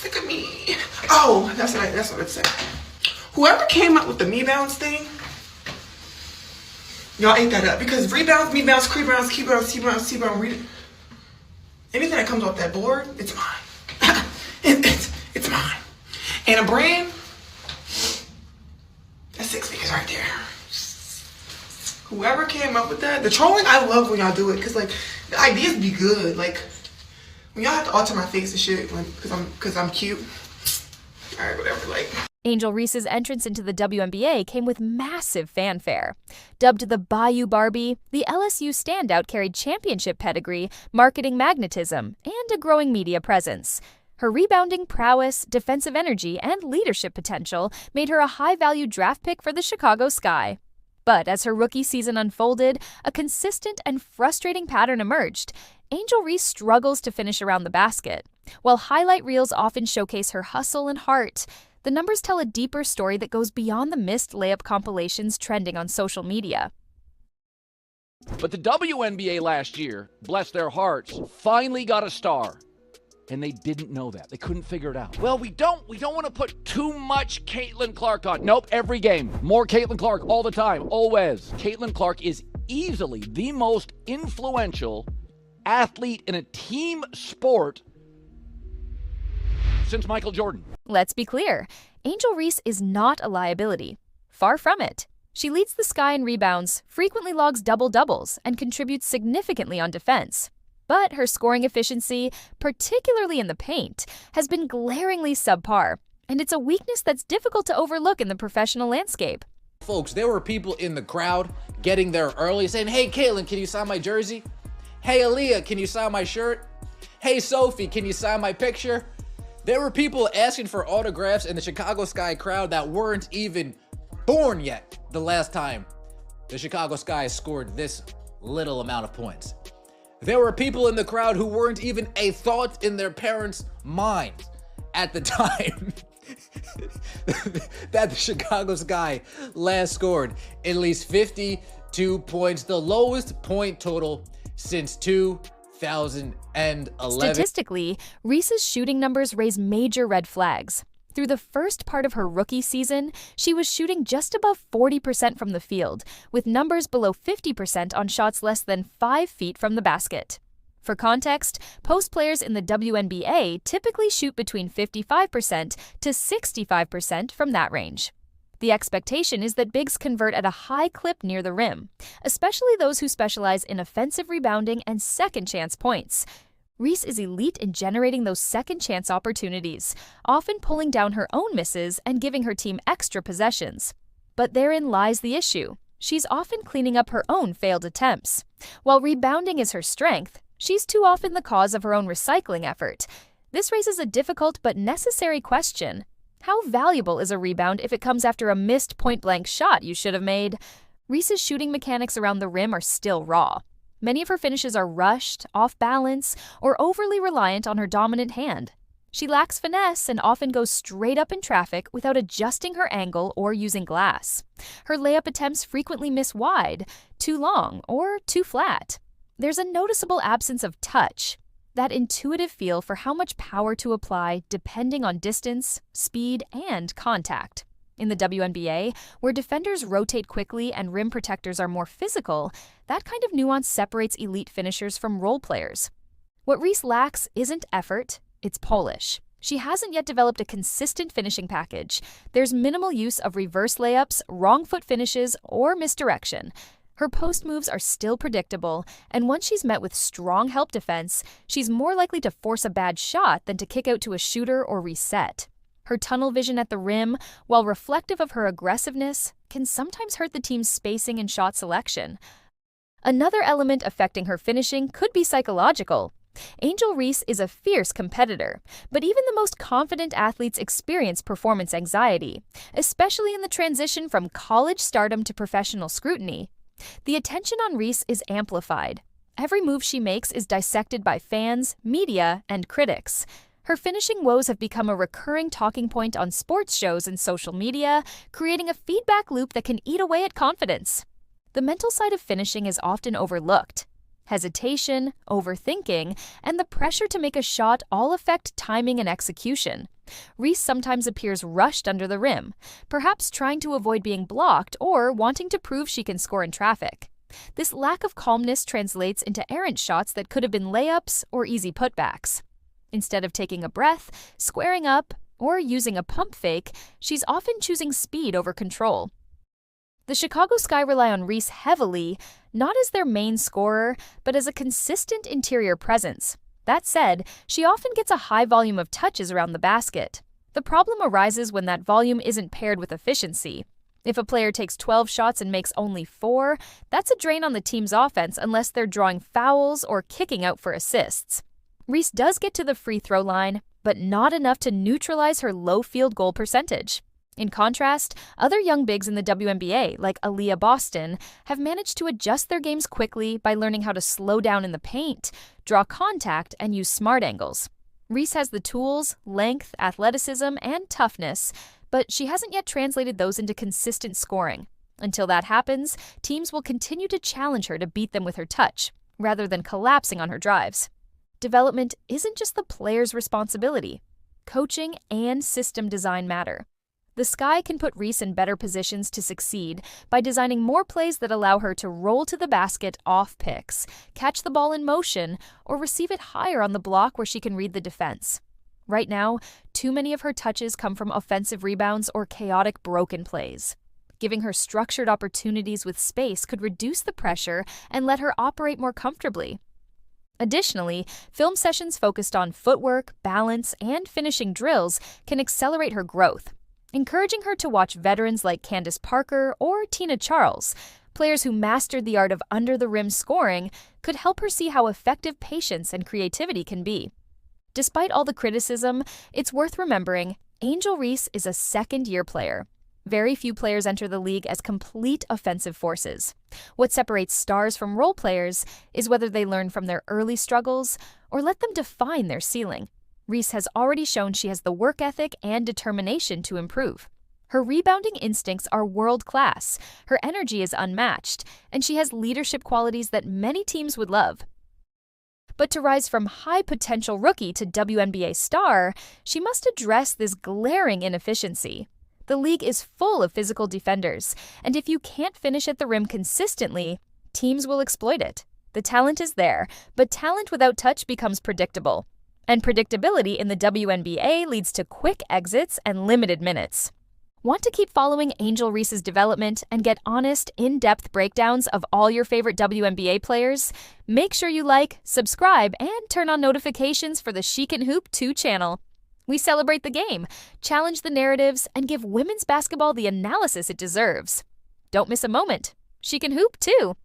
Look at me. Oh, that's what it said. Whoever came up with the me-bounds thing, y'all ate that up. Because rebounds, me-bounds, rebounds, key-bounds, T-bounds, T-bounds, anything that comes off that board, it's mine. It's mine. And a brand, that's 6 figures right there. Whoever came up with that, the trolling, I love when y'all do it. Because, like, the ideas be good. Like, when y'all have to alter my face and shit because I'm cute. All right, whatever, like. Angel Reese's entrance into the WNBA came with massive fanfare. Dubbed the Bayou Barbie, the LSU standout carried championship pedigree, marketing magnetism, and a growing media presence. Her rebounding prowess, defensive energy, and leadership potential made her a high-value draft pick for the Chicago Sky. But as her rookie season unfolded, a consistent and frustrating pattern emerged. Angel Reese struggles to finish around the basket. While highlight reels often showcase her hustle and heart, the numbers tell a deeper story that goes beyond the missed layup compilations trending on social media. But the WNBA last year, bless their hearts, finally got a star. And they didn't know that. They couldn't figure it out. Well, we don't want to put too much Caitlin Clark on. Nope, every game. More Caitlin Clark all the time, always. Caitlin Clark is easily the most influential athlete in a team sport since Michael Jordan. Let's be clear, Angel Reese is not a liability. Far from it. She leads the Sky in rebounds, frequently logs double-doubles, and contributes significantly on defense. But her scoring efficiency, particularly in the paint, has been glaringly subpar, and it's a weakness that's difficult to overlook in the professional landscape. Folks, there were people in the crowd getting there early saying, "Hey, Caitlin, can you sign my jersey? Hey, Aaliyah, can you sign my shirt? Hey, Sophie, can you sign my picture?" There were people asking for autographs in the Chicago Sky crowd that weren't even born yet the last time the Chicago Sky scored this little amount of points. There were people in the crowd who weren't even a thought in their parents' minds at the time that the Chicago Sky last scored at least 52 points, the lowest point total since 2011. Statistically, Reese's shooting numbers raise major red flags. Through the first part of her rookie season, she was shooting just above 40% from the field, with numbers below 50% on shots less than 5 feet from the basket. For context, post players in the WNBA typically shoot between 55% to 65% from that range. The expectation is that bigs convert at a high clip near the rim, especially those who specialize in offensive rebounding and second-chance points. Reese is elite in generating those second-chance opportunities, often pulling down her own misses and giving her team extra possessions. But therein lies the issue. She's often cleaning up her own failed attempts. While rebounding is her strength, she's too often the cause of her own recycling effort. This raises a difficult but necessary question. How valuable is a rebound if it comes after a missed point-blank shot you should have made? Reese's shooting mechanics around the rim are still raw. Many of her finishes are rushed, off balance, or overly reliant on her dominant hand. She lacks finesse and often goes straight up in traffic without adjusting her angle or using glass. Her layup attempts frequently miss wide, too long, or too flat. There's a noticeable absence of touch, that intuitive feel for how much power to apply depending on distance, speed, and contact. In the WNBA, where defenders rotate quickly and rim protectors are more physical, that kind of nuance separates elite finishers from role players. What Reese lacks isn't effort, it's polish. She hasn't yet developed a consistent finishing package. There's minimal use of reverse layups, wrong foot finishes, or misdirection. Her post moves are still predictable, and once she's met with strong help defense, she's more likely to force a bad shot than to kick out to a shooter or reset. Her tunnel vision at the rim, while reflective of her aggressiveness, can sometimes hurt the team's spacing and shot selection. Another element affecting her finishing could be psychological. Angel Reese is a fierce competitor, but even the most confident athletes experience performance anxiety, especially in the transition from college stardom to professional scrutiny. The attention on Reese is amplified. Every move she makes is dissected by fans, media, and critics. Her finishing woes have become a recurring talking point on sports shows and social media, creating a feedback loop that can eat away at confidence. The mental side of finishing is often overlooked. Hesitation, overthinking, and the pressure to make a shot all affect timing and execution. Reese sometimes appears rushed under the rim, perhaps trying to avoid being blocked or wanting to prove she can score in traffic. This lack of calmness translates into errant shots that could have been layups or easy putbacks. Instead of taking a breath, squaring up, or using a pump fake, she's often choosing speed over control. The Chicago Sky rely on Reese heavily, not as their main scorer, but as a consistent interior presence. That said, she often gets a high volume of touches around the basket. The problem arises when that volume isn't paired with efficiency. If a player takes 12 shots and makes only 4, that's a drain on the team's offense unless they're drawing fouls or kicking out for assists. Reese does get to the free throw line, but not enough to neutralize her low field goal percentage. In contrast, other young bigs in the WNBA, like Aaliyah Boston, have managed to adjust their games quickly by learning how to slow down in the paint, draw contact, and use smart angles. Reese has the tools, length, athleticism, and toughness, but she hasn't yet translated those into consistent scoring. Until that happens, teams will continue to challenge her to beat them with her touch, rather than collapsing on her drives. Development isn't just the player's responsibility. Coaching and system design matter. The Sky can put Reese in better positions to succeed by designing more plays that allow her to roll to the basket off picks, catch the ball in motion, or receive it higher on the block where she can read the defense. Right now, too many of her touches come from offensive rebounds or chaotic broken plays. Giving her structured opportunities with space could reduce the pressure and let her operate more comfortably. Additionally, film sessions focused on footwork, balance, and finishing drills can accelerate her growth. Encouraging her to watch veterans like Candace Parker or Tina Charles, players who mastered the art of under-the-rim scoring, could help her see how effective patience and creativity can be. Despite all the criticism, it's worth remembering Angel Reese is a second-year player. Very few players enter the league as complete offensive forces. What separates stars from role players is whether they learn from their early struggles or let them define their ceiling. Reese has already shown she has the work ethic and determination to improve. Her rebounding instincts are world-class, her energy is unmatched, and she has leadership qualities that many teams would love. But to rise from high-potential rookie to WNBA star, she must address this glaring inefficiency. The league is full of physical defenders, and if you can't finish at the rim consistently, teams will exploit it. The talent is there, but talent without touch becomes predictable. And predictability in the WNBA leads to quick exits and limited minutes. Want to keep following Angel Reese's development and get honest, in-depth breakdowns of all your favorite WNBA players? Make sure you like, subscribe, and turn on notifications for the She Can Hoop 2 channel. We celebrate the game, challenge the narratives, and give women's basketball the analysis it deserves. Don't miss a moment. She Can Hoop too.